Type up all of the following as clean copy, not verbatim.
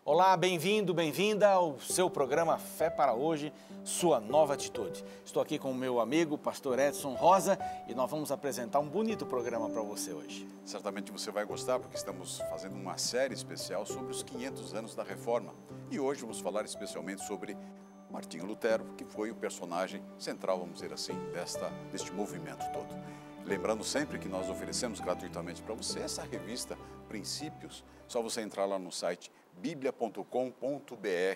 Olá, bem-vindo, bem-vinda ao seu programa Fé para Hoje, sua nova atitude. Estou aqui com o meu amigo, pastor Edson Rosa, e nós vamos apresentar um bonito programa para você hoje. Certamente você vai gostar, porque estamos fazendo uma série especial sobre os 500 anos da Reforma. E hoje vamos falar especialmente sobre Martinho Lutero, que foi o personagem central, vamos dizer assim, deste movimento todo. Lembrando sempre que nós oferecemos gratuitamente para você essa revista Princípios. Só você entrar lá no site biblia.com.br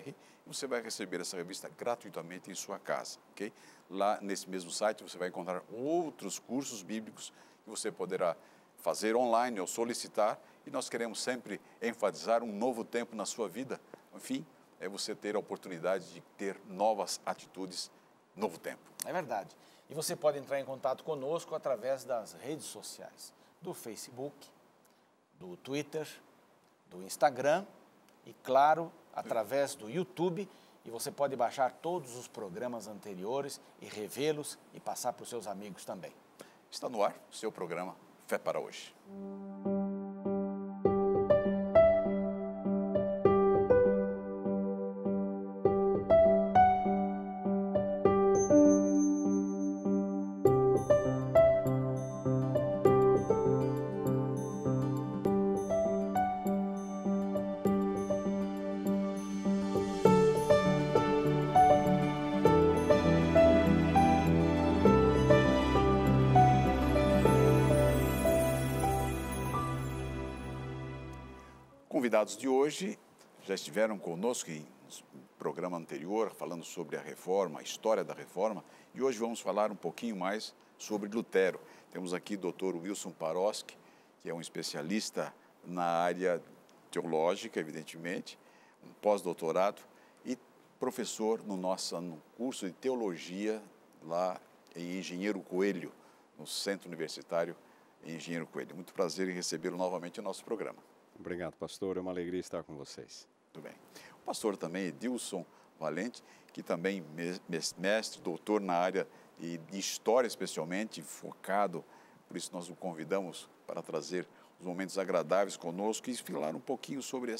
e você vai receber essa revista gratuitamente em sua casa, ok? Lá nesse mesmo site você vai encontrar outros cursos bíblicos que você poderá fazer online ou solicitar, e nós queremos sempre enfatizar um novo tempo na sua vida. Enfim, é você ter a oportunidade de ter novas atitudes, novo tempo. É verdade. E você pode entrar em contato conosco através das redes sociais, do Facebook, do Twitter, do Instagram e, claro, através do YouTube. E você pode baixar todos os programas anteriores e revê-los e passar para os seus amigos também. Está no ar o seu programa Fé para Hoje. Convidados de hoje já estiveram conosco em programa anterior, falando sobre a Reforma, a história da Reforma, e hoje vamos falar um pouquinho mais sobre Lutero. Temos aqui o Dr. Wilson Paroski, que é um especialista na área teológica, evidentemente, um pós-doutorado e professor no curso de teologia lá em Engenheiro Coelho, no Centro Universitário Engenheiro Coelho. Muito prazer em recebê-lo novamente no nosso programa. Obrigado, pastor. É uma alegria estar com vocês. Muito bem. O pastor também, Edilson Valente, que também mestre, doutor na área de história, especialmente, focado. Por isso nós o convidamos para trazer os momentos agradáveis conosco e falar um pouquinho sobre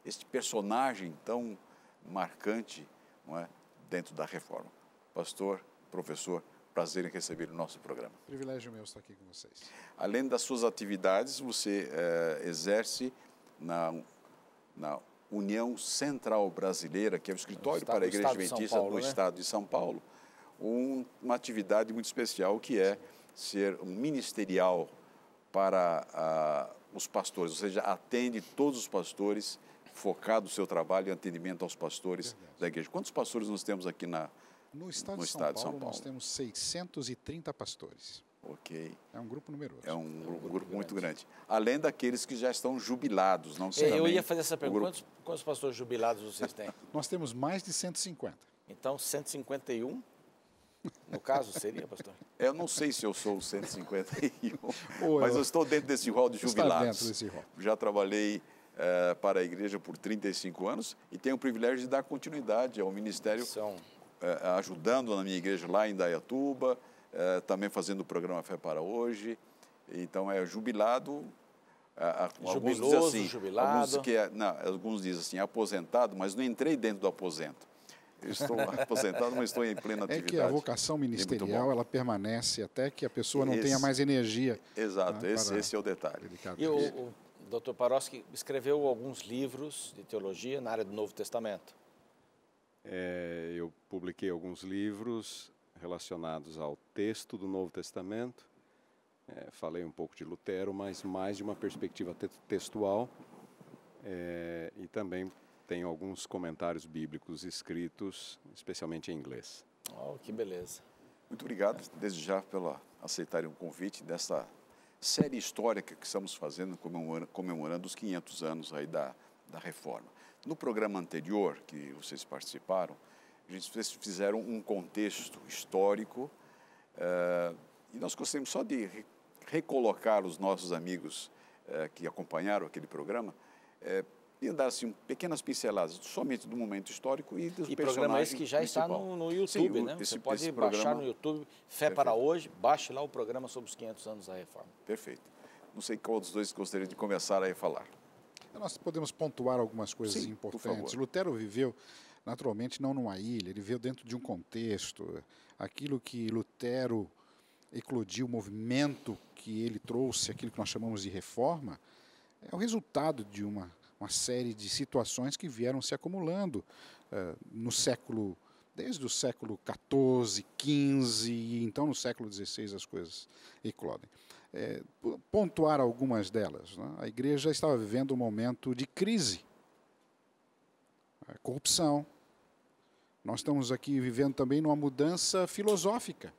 este personagem tão marcante, não é, dentro da Reforma. Pastor, professor, prazer em receber o nosso programa. Privilégio meu estar aqui com vocês. Além das suas atividades, você exerce na União Central Brasileira, que é o escritório para a Igreja Adventista do Estado de São Paulo, uma atividade muito especial que é ser um ministerial para os pastores, ou seja, atende todos os pastores, focado no seu trabalho e atendimento aos pastores da igreja. Quantos pastores nós temos aqui no estado de São Paulo? Nós temos 630 pastores. Ok. É um grupo numeroso. É um grupo muito grande. Além daqueles que já estão jubilados. Não sei eu ia fazer essa pergunta. Quantos pastores jubilados vocês têm? Nós temos mais de 150. Então, 151, no caso, seria, pastor? Eu não sei se eu sou o 151, mas eu estou dentro desse rol de jubilados. Está dentro desse rol. Já trabalhei para a igreja por 35 anos e tenho o privilégio de dar continuidade ao ministério, ajudando na minha igreja lá em Indaiatuba, também fazendo o programa Fé para Hoje. Então, é jubilado. Alguns dizem assim, jubilado. Alguns dizem assim, aposentado, mas não entrei dentro do aposento. Eu estou aposentado, mas estou em plena atividade. É que a vocação ministerial, ela permanece até que a pessoa não tenha mais energia. Exato, esse é o detalhe. E o Dr. Paroski escreveu alguns livros de teologia na área do Novo Testamento. Eu publiquei alguns livros relacionados ao texto do Novo Testamento. Falei um pouco de Lutero, mas mais de uma perspectiva textual. E também tenho alguns comentários bíblicos escritos, especialmente em inglês. Oh, que beleza. Muito obrigado, desde já, pelo aceitarem o convite dessa série histórica que estamos fazendo, comemorando os 500 anos aí da Reforma. No programa anterior, que vocês participaram, vocês fizeram um contexto histórico e nós gostaríamos só de recolocar os nossos amigos que acompanharam aquele programa e dar assim, pequenas pinceladas, somente do momento histórico e dos personagens. E programa esse que já está no YouTube, sim, né? Você pode baixar no YouTube, Fé para Hoje, baixe lá o programa sobre os 500 anos da Reforma. Perfeito. Não sei qual dos dois gostaria de começar a falar. Nós podemos pontuar algumas coisas Sim, importantes. Lutero viveu, naturalmente, não numa ilha, ele viveu dentro de um contexto. Aquilo que Lutero eclodiu, o movimento que ele trouxe, aquilo que nós chamamos de reforma, é o resultado de uma série de situações que vieram se acumulando no século, desde o século XIV, XV, e então no século XVI as coisas eclodem. Pontuar algumas delas. Né? A igreja estava vivendo um momento de crise, corrupção. Nós estamos aqui vivendo também numa mudança filosófica.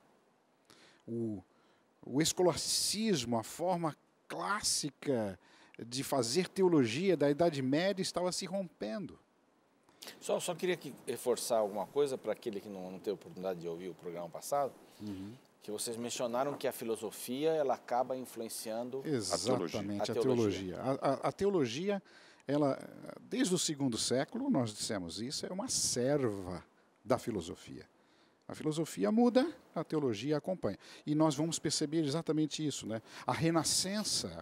O escolasticismo, a forma clássica de fazer teologia da Idade Média estava se rompendo. Só queria reforçar alguma coisa para aquele que não teve oportunidade de ouvir o programa passado, que vocês mencionaram que a filosofia ela acaba influenciando exatamente a teologia. A teologia, ela, desde o segundo século, nós dissemos isso, é uma serva da filosofia. A filosofia muda, a teologia acompanha. E nós vamos perceber exatamente isso, né? A Renascença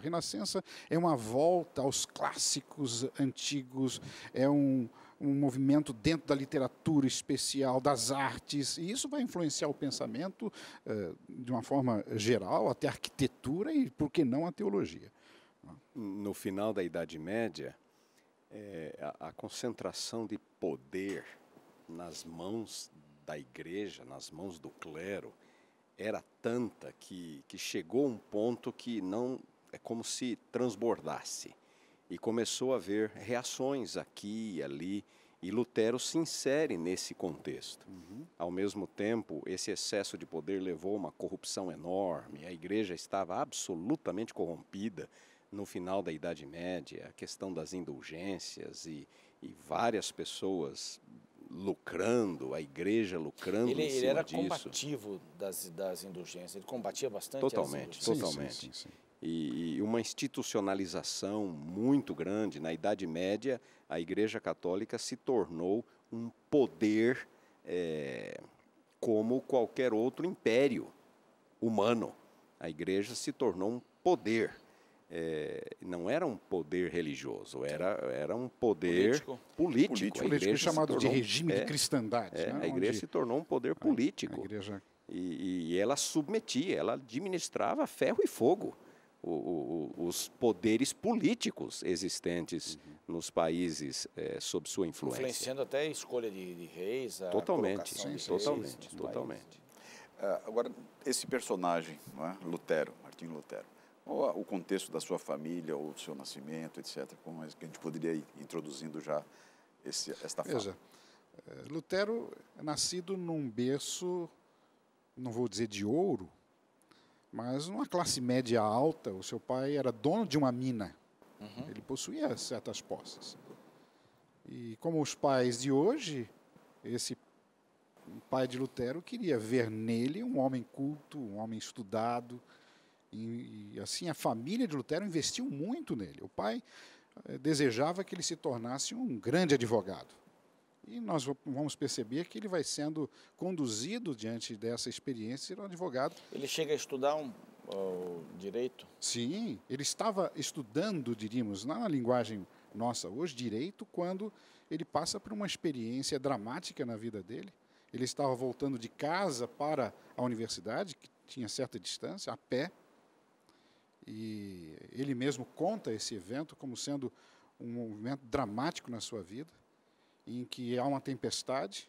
é uma volta aos clássicos antigos, é um movimento dentro da literatura especial, das artes, e isso vai influenciar o pensamento de uma forma geral, até a arquitetura e, por que não, a teologia. No final da Idade Média, a concentração de poder nas mãos da igreja, nas mãos do clero, era tanta que chegou um ponto que não é como se transbordasse. E começou a haver reações aqui e ali, e Lutero se insere nesse contexto. Ao mesmo tempo, esse excesso de poder levou a uma corrupção enorme, a igreja estava absolutamente corrompida no final da Idade Média, a questão das indulgências e várias pessoas lucrando, a igreja lucrando em cima disso. Ele era combativo das indulgências, ele combatia bastante totalmente. Sim. E uma institucionalização muito grande. Na Idade Média, a Igreja Católica se tornou um poder como qualquer outro império humano. A Igreja se tornou um poder. Não era um poder religioso, era um poder político. Político chamado de regime de cristandade. Né? A Igreja se tornou um poder político. A igreja... E ela submetia, ela administrava a ferro e fogo os poderes políticos existentes nos países sob sua influência. Influenciando até a escolha de reis, a totalmente. Agora, esse personagem, não é? Lutero, Martinho Lutero, qual o contexto da sua família, ou do seu nascimento, etc., como é que a gente poderia ir introduzindo já esta fala? Veja, Lutero é nascido num berço, não vou dizer de ouro, mas numa classe média alta. O seu pai era dono de uma mina. Ele possuía certas posses. E como os pais de hoje, esse pai de Lutero queria ver nele um homem culto, um homem estudado. E assim a família de Lutero investiu muito nele. O pai desejava que ele se tornasse um grande advogado. E nós vamos perceber que ele vai sendo conduzido diante dessa experiência de um advogado. Ele chega a estudar o direito? Sim, ele estava estudando, diríamos, na linguagem nossa hoje, direito, quando ele passa por uma experiência dramática na vida dele. Ele estava voltando de casa para a universidade, que tinha certa distância, a pé. E ele mesmo conta esse evento como sendo um momento dramático na sua vida, em que há uma tempestade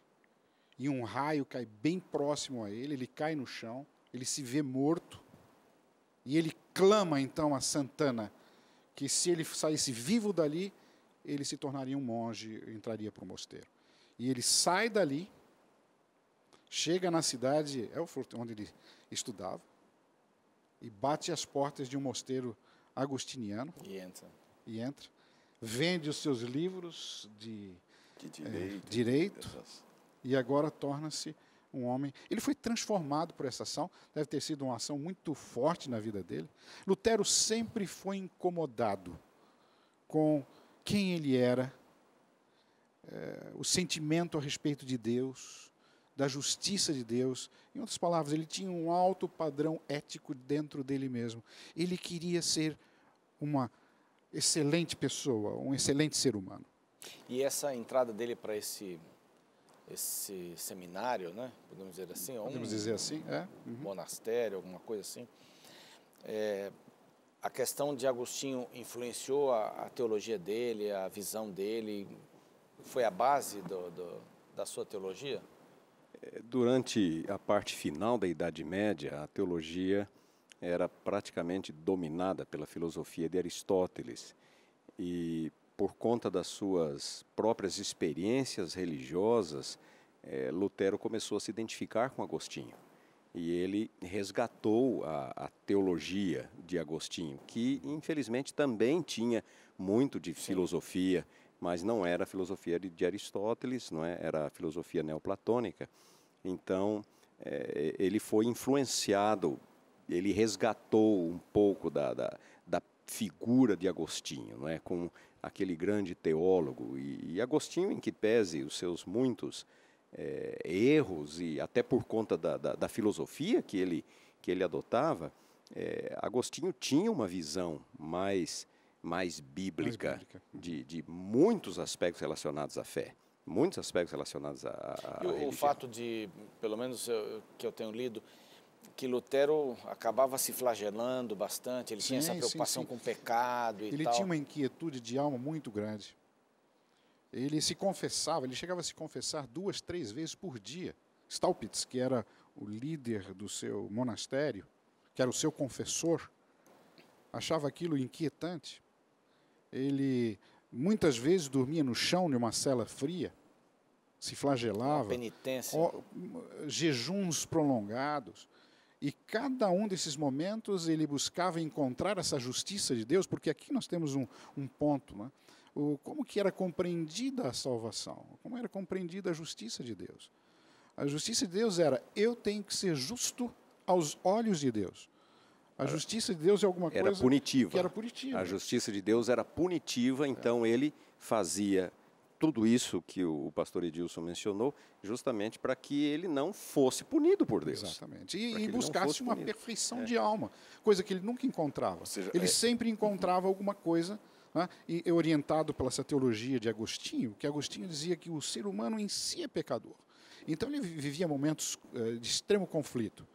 e um raio cai bem próximo a ele, ele cai no chão, ele se vê morto, e ele clama então a Santana que se ele saísse vivo dali, ele se tornaria um monge e entraria para o mosteiro. E ele sai dali, chega na cidade, onde ele estudava, e bate as portas de um mosteiro agostiniano. E entra. Vende os seus livros de direito, e agora torna-se um homem. Ele foi transformado por essa ação, deve ter sido uma ação muito forte na vida dele. Lutero sempre foi incomodado com quem ele era, o sentimento a respeito de Deus, da justiça de Deus. Em outras palavras, ele tinha um alto padrão ético dentro dele mesmo. Ele queria ser uma excelente pessoa, um excelente ser humano. E essa entrada dele para esse seminário, né? Podemos dizer assim, Podemos dizer assim, monastério, alguma coisa assim. A questão de Agostinho influenciou a teologia dele, a visão dele, foi a base da sua teologia? Durante a parte final da Idade Média, a teologia era praticamente dominada pela filosofia de Aristóteles. E por conta das suas próprias experiências religiosas, Lutero começou a se identificar com Agostinho. E ele resgatou a teologia de Agostinho, que infelizmente também tinha muito de filosofia, mas não era a filosofia de Aristóteles, não é? Era a filosofia neoplatônica. Então, ele foi influenciado, ele resgatou um pouco da figura de Agostinho, não é? Com aquele grande teólogo. E Agostinho, em que pese os seus muitos erros, e até por conta da filosofia que ele adotava, Agostinho tinha uma visão mais bíblica, de muitos aspectos relacionados à fé, muitos aspectos relacionados à religião. O fato de, pelo menos que eu tenho lido, que Lutero acabava se flagelando bastante, ele tinha essa preocupação com o pecado e tal. Ele tinha uma inquietude de alma muito grande. Ele se confessava, ele chegava a se confessar 2, 3 vezes por dia. Staupitz, que era o líder do seu monastério, que era o seu confessor, achava aquilo inquietante. Ele muitas vezes dormia no chão de uma cela fria, se flagelava. Uma penitência. Jejuns prolongados. E cada um desses momentos ele buscava encontrar essa justiça de Deus, porque aqui nós temos um ponto, né? Como que era compreendida a salvação? Como era compreendida a justiça de Deus? A justiça de Deus era, eu tenho que ser justo aos olhos de Deus. A justiça de Deus é alguma coisa que era punitiva. A justiça de Deus era punitiva, então ele fazia tudo isso que o pastor Edilson mencionou, justamente para que ele não fosse punido por Deus. Exatamente. E buscasse uma perfeição de alma, coisa que ele nunca encontrava. Ou seja, ele sempre encontrava alguma coisa, né, e orientado pela essa teologia de Agostinho, que Agostinho dizia que o ser humano em si é pecador. Então ele vivia momentos de extremo conflito.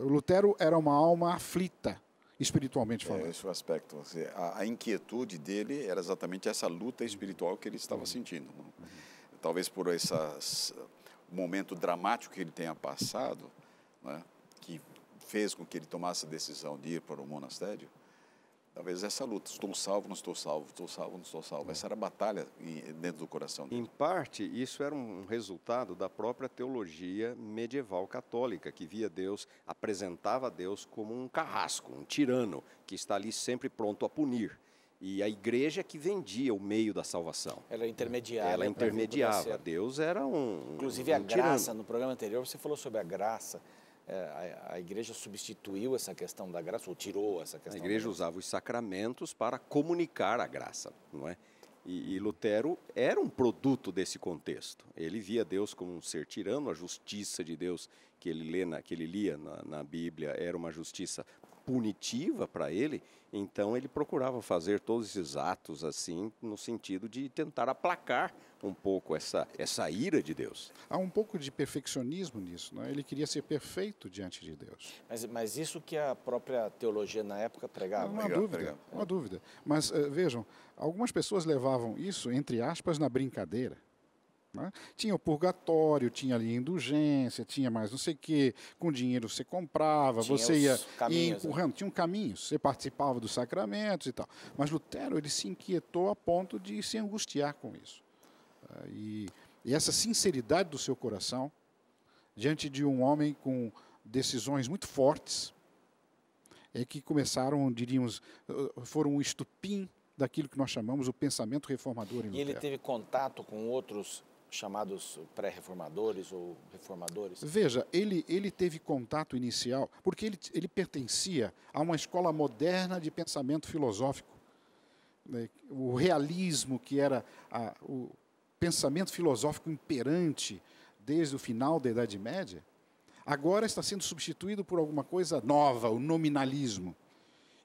Lutero era uma alma aflita, espiritualmente falando. Esse é o aspecto. A inquietude dele era exatamente essa luta espiritual que ele estava sentindo. Talvez por esse momento dramático que ele tenha passado, né, que fez com que ele tomasse a decisão de ir para o monastério, talvez essa luta, estou salvo, não estou salvo, estou salvo, não estou salvo. Essa era a batalha dentro do coração dele. Em parte, isso era um resultado da própria teologia medieval católica, que via Deus, apresentava Deus como um carrasco, um tirano, que está ali sempre pronto a punir. E a igreja que vendia o meio da salvação. Ela intermediava. Ela intermediava. Deus era Inclusive a graça, no programa anterior você falou sobre a graça. A igreja substituiu essa questão da graça, ou tirou essa questão. A igreja usava os sacramentos para comunicar a graça, não é? E Lutero era um produto desse contexto. Ele via Deus como um ser tirano, a justiça de Deus que ele lia na Bíblia era uma justiça punitiva para ele, então ele procurava fazer todos esses atos assim, no sentido de tentar aplacar um pouco essa ira de Deus. Há um pouco de perfeccionismo nisso, né? Ele queria ser perfeito diante de Deus. Mas isso que a própria teologia na época pregava? Uma dúvida. Mas vejam, algumas pessoas levavam isso, entre aspas, na brincadeira. Né? Tinha o purgatório, tinha ali indulgência, tinha mais não sei o quê, com dinheiro você comprava, você ia empurrando, né? Tinha um caminho, você participava dos sacramentos e tal. Mas Lutero, ele se inquietou a ponto de se angustiar com isso. E essa sinceridade do seu coração, diante de um homem com decisões muito fortes, é que começaram, diríamos, foram um estupim daquilo que nós chamamos o pensamento reformador em Lutero. E ele teve contato com outros chamados pré-reformadores ou reformadores? Veja, ele teve contato inicial, porque ele pertencia a uma escola moderna de pensamento filosófico. O realismo, que era o pensamento filosófico imperante desde o final da Idade Média, agora está sendo substituído por alguma coisa nova, o nominalismo.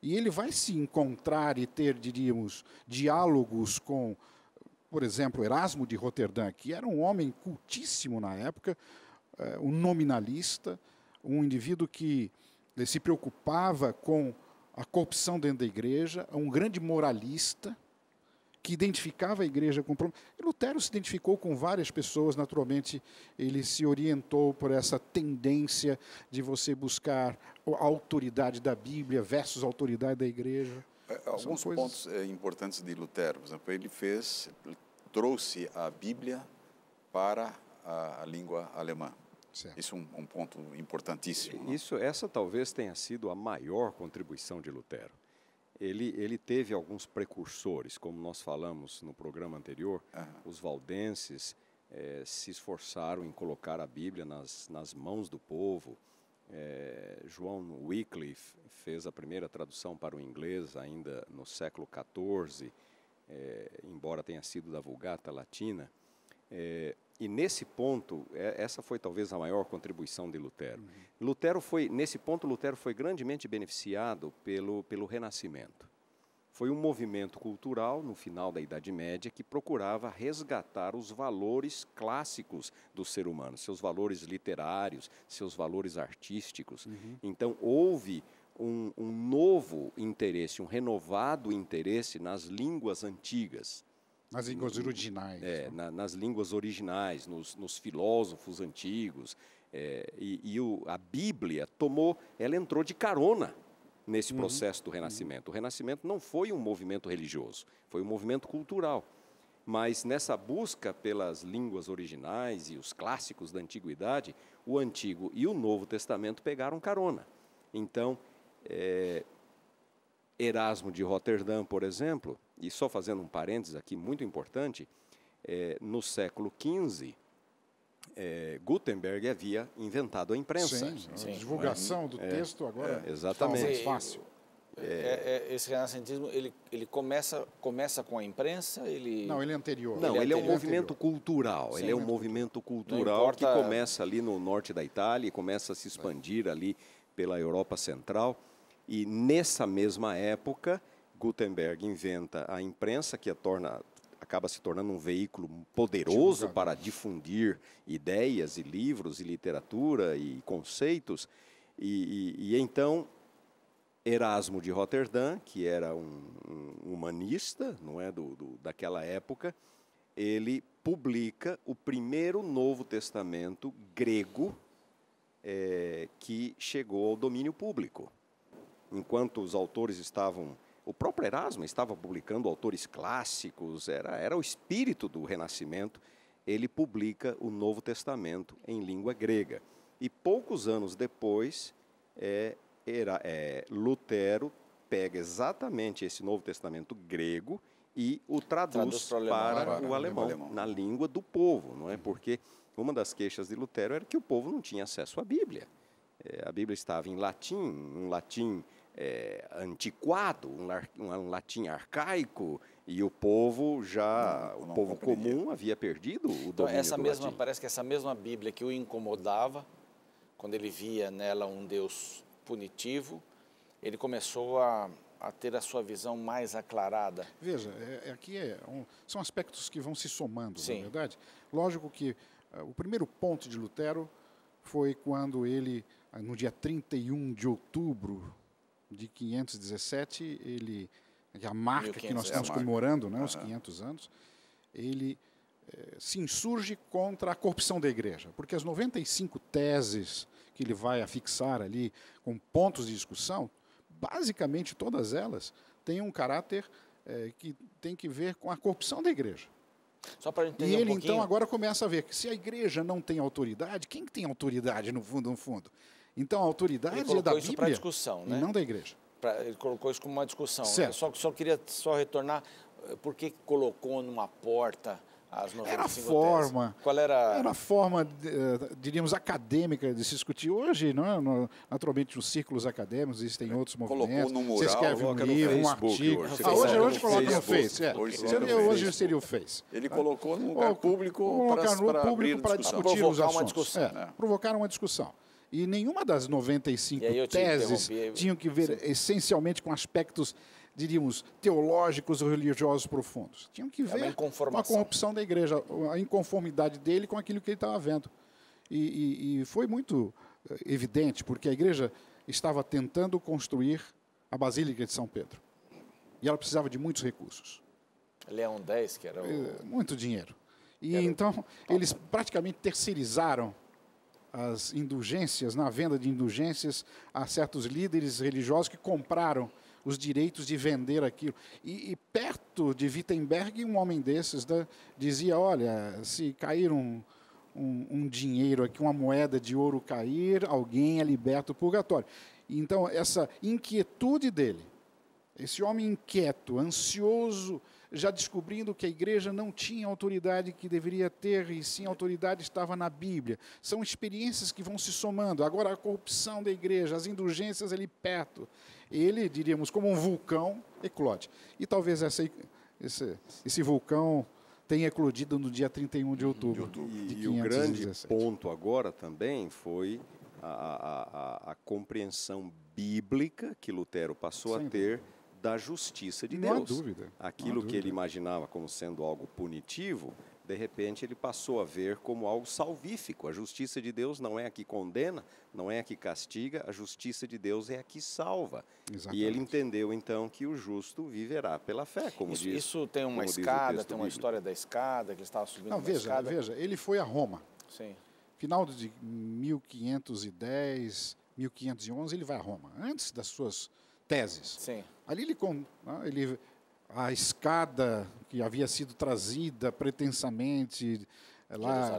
E ele vai se encontrar e ter, diríamos, diálogos com, por exemplo, Erasmo de Roterdã, que era um homem cultíssimo na época, um nominalista, um indivíduo que se preocupava com a corrupção dentro da igreja, um grande moralista, que identificava a igreja com... E Lutero se identificou com várias pessoas, naturalmente, ele se orientou por essa tendência de você buscar a autoridade da Bíblia versus a autoridade da igreja. Alguns pontos importantes de Lutero, por exemplo, ele trouxe a Bíblia para a língua alemã. Certo. Isso é um ponto importantíssimo. Essa talvez tenha sido a maior contribuição de Lutero. Ele teve alguns precursores, como nós falamos no programa anterior, os valdenses se esforçaram em colocar a Bíblia nas mãos do povo. João Wycliffe fez a primeira tradução para o inglês ainda no século XIV, embora tenha sido da Vulgata Latina. E nesse ponto, essa foi talvez a maior contribuição de Lutero. Nesse ponto, Lutero foi grandemente beneficiado pelo Renascimento. Foi um movimento cultural, no final da Idade Média, que procurava resgatar os valores clássicos do ser humano, seus valores literários, seus valores artísticos. Então, houve um novo interesse, um renovado interesse nas línguas antigas. Nas línguas originais. Nas línguas originais, nos filósofos antigos. A Bíblia ela entrou de carona nesse processo do Renascimento. O Renascimento não foi um movimento religioso, foi um movimento cultural. Mas nessa busca pelas línguas originais e os clássicos da Antiguidade, o Antigo e o Novo Testamento pegaram carona. Então, Erasmo de Roterdã, por exemplo, e só fazendo um parênteses aqui muito importante, no século XV, Gutenberg havia inventado a imprensa. Sim. A divulgação do texto agora exatamente. Mais fácil. Esse renascentismo, ele começa com a imprensa? Não, ele é anterior. Não, ele é um movimento cultural. Sim, ele é um movimento cultural que começa ali no norte da Itália e começa a se expandir ali pela Europa Central. E nessa mesma época, Gutenberg inventa a imprensa, que acaba se tornando um veículo poderoso para difundir ideias e livros e literatura e conceitos. E então, Erasmo de Roterdã, que era um humanista, não é, daquela época, ele publica o primeiro Novo Testamento grego que chegou ao domínio público. Enquanto os autores o próprio Erasmo estava publicando autores clássicos, era o espírito do Renascimento, ele publica o Novo Testamento em língua grega. E poucos anos depois, Lutero pega exatamente esse Novo Testamento grego e o traduz para o alemão, na língua do povo, não é? Porque uma das queixas de Lutero era que o povo não tinha acesso à Bíblia. A Bíblia estava em latim, um latim antiquado, um latim arcaico, e o povo o povo comum havia perdido o domínio do latim. Parece que essa mesma Bíblia que o incomodava, quando ele via nela um Deus punitivo, ele começou a ter a sua visão mais aclarada. Veja, aqui são aspectos que vão se somando, na verdade. Lógico que o primeiro ponto de Lutero foi quando ele, no dia 31 de outubro de 517, a marca que nós estamos comemorando, né, os 500 anos, ele se insurge contra a corrupção da igreja, porque as 95 teses que ele vai afixar ali, com pontos de discussão, basicamente todas elas têm um caráter que tem que ver com a corrupção da igreja. Só para entender e ele, então, agora começa a ver que se a igreja não tem autoridade, quem tem autoridade no fundo? Então, a autoridade é da Bíblia discussão, né? E não da igreja. Ele colocou isso como uma discussão. Certo. Eu só queria retornar, por que colocou numa porta as 95 era a forma, teses? Qual era a forma, diríamos, acadêmica de se discutir. Hoje, não, naturalmente, nos círculos acadêmicos existem outros movimentos. Colocou no mural, você escreve um livro, um artigo. Hoje coloca no Face. Hoje seria o Face. Ele colocou no lugar público para abrir discutir os assuntos. Provocar uma discussão. E nenhuma das 95 E aí eu te teses interrompi. tinham que ver essencialmente com aspectos, diríamos, teológicos ou religiosos profundos. Tinham que uma ver com a inconformação. corrupção da igreja, a inconformidade dele com aquilo que ele estava vendo. E foi muito evidente, porque a igreja estava tentando construir a Basílica de São Pedro. E ela precisava de muitos recursos. Leão X, que era o... Muito dinheiro. E então, eles praticamente terceirizaram as indulgências, na venda de indulgências, a certos líderes religiosos que compraram os direitos de vender aquilo. E perto de Wittenberg, um homem desses dizia, olha, se cair um dinheiro aqui, uma moeda de ouro cair, alguém é liberto do purgatório. Então, essa inquietude dele, esse homem inquieto, ansioso, já descobrindo que a igreja não tinha a autoridade que deveria ter, e sim a autoridade estava na Bíblia. São experiências que vão se somando. Agora, a corrupção da igreja, as indulgências ali perto. Ele, diríamos, como um vulcão, eclode. E talvez esse vulcão tenha eclodido no dia 31 de outubro. E o grande ponto agora também foi a compreensão bíblica que Lutero passou a ter da justiça de Deus. Não há dúvida. Aquilo que ele imaginava como sendo algo punitivo, de repente ele passou a ver como algo salvífico. A justiça de Deus não é a que condena, não é a que castiga, a justiça de Deus é a que salva. Exatamente. E ele entendeu então que o justo viverá pela fé, como diz. Isso tem uma escada, tem uma história da escada, que ele estava subindo uma escada. Veja, ele foi a Roma. Sim. Final de 1510, 1511, ele vai a Roma, antes das suas teses. Sim. Ali a escada que havia sido trazida pretensamente lá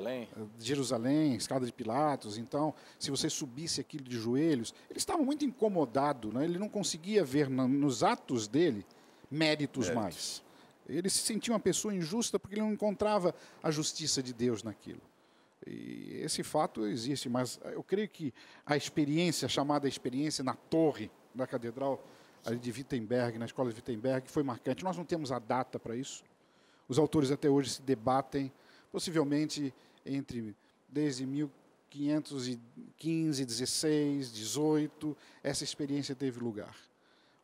de Jerusalém, escada de Pilatos. Então, se você subisse aquilo de joelhos, ele estava muito incomodado, né? Ele não conseguia ver nos atos dele méritos mais. Ele se sentia uma pessoa injusta porque ele não encontrava a justiça de Deus naquilo. E esse fato existe, mas eu creio que a experiência, chamada experiência na torre da catedral ali de Wittenberg, na escola de Wittenberg, foi marcante. Nós não temos a data para isso. Os autores até hoje se debatem, possivelmente desde 1515, 16, 18, essa experiência teve lugar.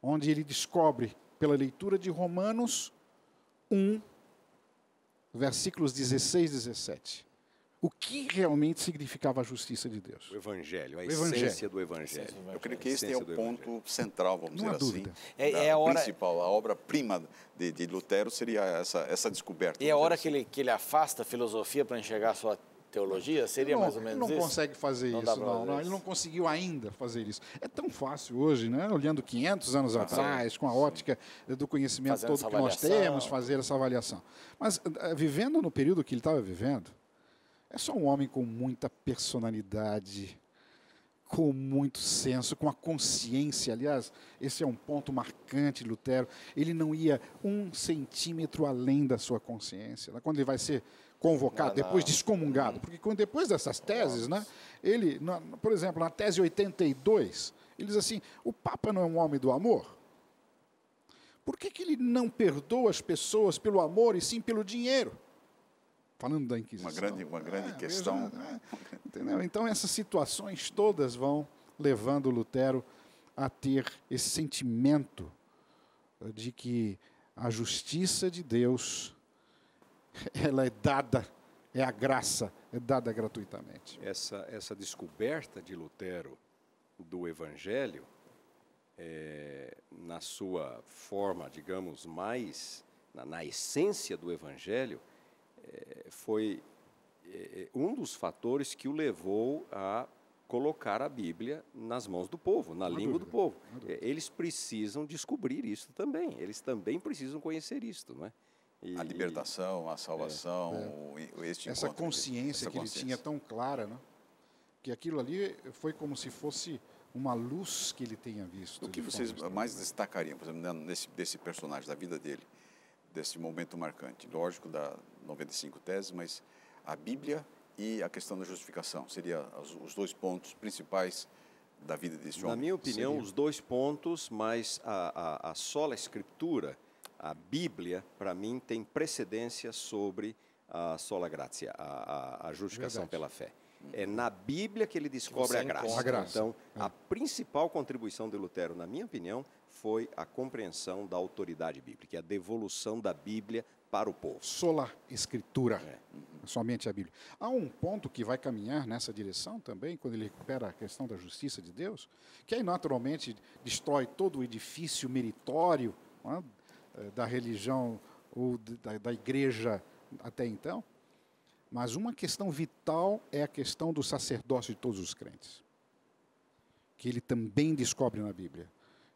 Onde ele descobre, pela leitura de Romanos 1, versículos 16 e 17, o que realmente significava a justiça de Deus. O Evangelho, a essência do Evangelho. Eu creio que esse é o ponto central, vamos dizer assim. É a hora principal, a obra-prima de Lutero seria essa descoberta. E a hora que ele afasta a filosofia para enxergar a sua teologia, seria mais ou menos isso? Ele não consegue fazer isso, não. Ele não conseguiu ainda fazer isso. É tão fácil hoje, né? Olhando 500 anos atrás, com a ótica do conhecimento todo que nós temos, fazer essa avaliação. Mas, vivendo no período que ele estava vivendo, é só um homem com muita personalidade, com muito senso, com a consciência. Aliás, esse é um ponto marcante de Lutero. Ele não ia 1 centímetro além da sua consciência. Quando ele vai ser convocado, depois de excomungado. Porque depois dessas teses, né, ele, por exemplo, na tese 82, ele diz assim, o Papa não é um homem do amor? Por que ele não perdoa as pessoas pelo amor e sim pelo dinheiro? Falando da Inquisição. Uma grande questão. Entendeu? Então, essas situações todas vão levando Lutero a ter esse sentimento de que a justiça de Deus, ela é dada, é a graça, é dada gratuitamente. Essa descoberta de Lutero do Evangelho, na sua forma, digamos, mais, na essência do Evangelho, foi um dos fatores que o levou a colocar a Bíblia nas mãos do povo, na língua do povo. Eles precisam descobrir isso também, eles também precisam conhecer isto, não é? A libertação, a salvação, essa consciência que ele tinha tão clara, né? Que aquilo ali foi como se fosse uma luz que ele tenha visto. O que vocês mais destacariam, por exemplo, desse personagem, da vida dele, desse momento marcante? Lógico, da 95 teses, mas a Bíblia e a questão da justificação seriam os dois pontos principais da vida desse homem? Na minha opinião, os dois pontos, mas a sola Escritura, a Bíblia, para mim, tem precedência sobre a sola gratia, a justificação pela fé. É na Bíblia que ele descobre você a graça. encontra. A graça. Então, a principal contribuição de Lutero, na minha opinião, foi a compreensão da autoridade bíblica, a devolução da Bíblia para o povo. Sola Escritura, somente a Bíblia. Há um ponto que vai caminhar nessa direção também, quando ele recupera a questão da justiça de Deus, que aí naturalmente destrói todo o edifício meritório, não é, da religião ou da igreja até então. Mas uma questão vital é a questão do sacerdócio de todos os crentes, que ele também descobre na Bíblia.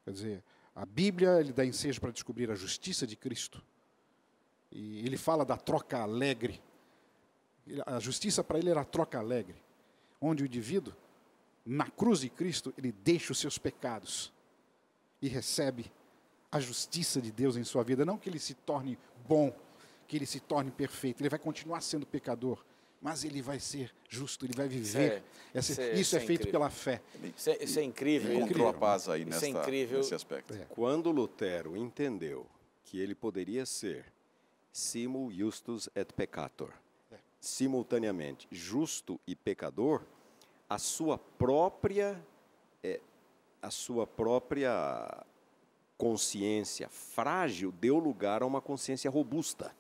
Quer dizer, a Bíblia ele dá ensejo para descobrir a justiça de Cristo. E ele fala da troca alegre. A justiça para ele era a troca alegre, onde o indivíduo, na cruz de Cristo, ele deixa os seus pecados e recebe a justiça de Deus em sua vida. Não que ele se torne bom, que ele se torne perfeito. Ele vai continuar sendo pecador, mas ele vai ser justo, ele vai viver. Isso é feito pela fé. Isso é incrível. Encontrou a paz aí Isso é incrível. nesse aspecto. Quando Lutero entendeu que ele poderia ser simul justus et peccator, simultaneamente justo e pecador, a sua própria consciência frágil deu lugar a uma consciência robusta.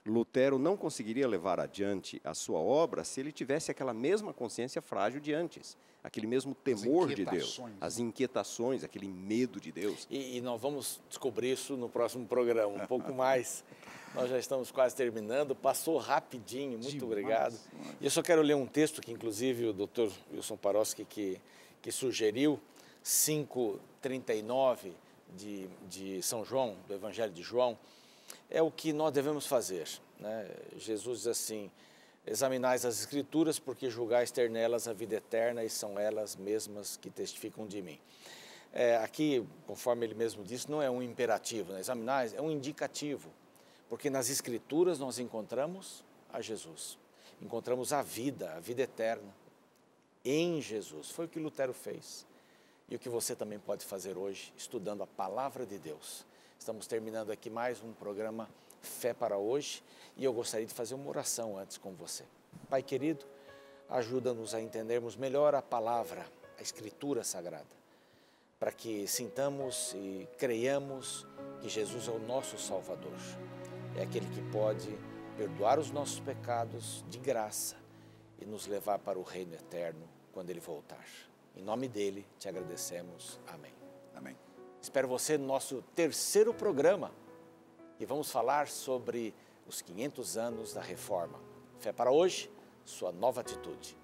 Lutero não conseguiria levar adiante a sua obra se ele tivesse aquela mesma consciência frágil de antes, aquele mesmo temor de Deus, as inquietações, aquele medo de Deus. E nós vamos descobrir isso no próximo programa, um pouco mais. Nós já estamos quase terminando, passou rapidinho, muito obrigado. E eu só quero ler um texto que, inclusive, o Dr. Wilson Paroski que sugeriu, 5:39 de São João, do Evangelho de João, é o que nós devemos fazer, né? Jesus diz assim: examinais as Escrituras, porque julgais ter nelas a vida eterna, e são elas mesmas que testificam de mim. Aqui, conforme ele mesmo disse, não é um imperativo, né? Examinais é um indicativo, porque nas Escrituras nós encontramos a Jesus, encontramos a vida eterna em Jesus. Foi o que Lutero fez e o que você também pode fazer hoje, estudando a Palavra de Deus. Estamos terminando aqui mais um programa Fé para Hoje e eu gostaria de fazer uma oração antes com você. Pai querido, ajuda-nos a entendermos melhor a Palavra, a Escritura Sagrada, para que sintamos e creiamos que Jesus é o nosso Salvador. É aquele que pode perdoar os nossos pecados de graça e nos levar para o reino eterno quando Ele voltar. Em nome dEle, te agradecemos. Amém. Amém. Espero você no nosso terceiro programa e vamos falar sobre os 500 anos da Reforma. Fé para Hoje, sua nova atitude.